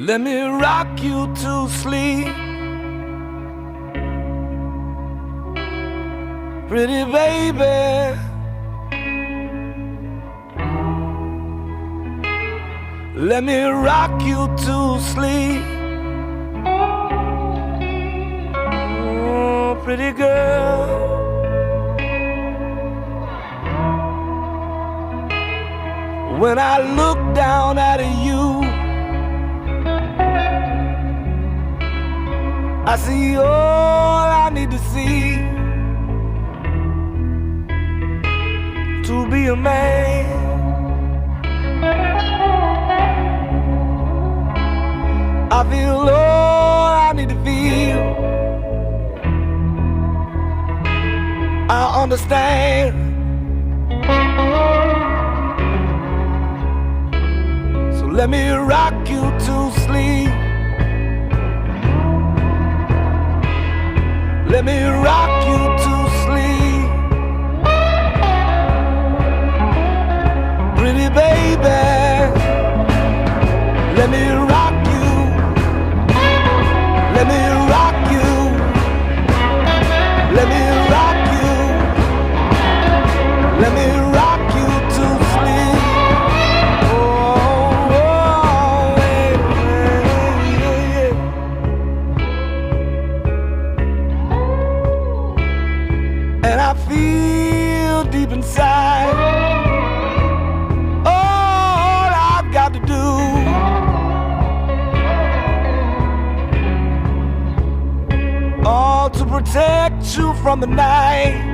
Let me rock you to sleep, pretty baby. Let me rock you to sleep, oh, pretty girl. When I look down at you, I see all I need to see to be a man. I feel all I need to feel. I understand. So let me rock you to sleep. Let me rock you to sleep, pretty baby. Let me rock you. Let me rock you. Let me rock you. Let me rock you to sleep. Oh, oh, yeah. And I feel deep inside, all I've got to do all to protect you from the night.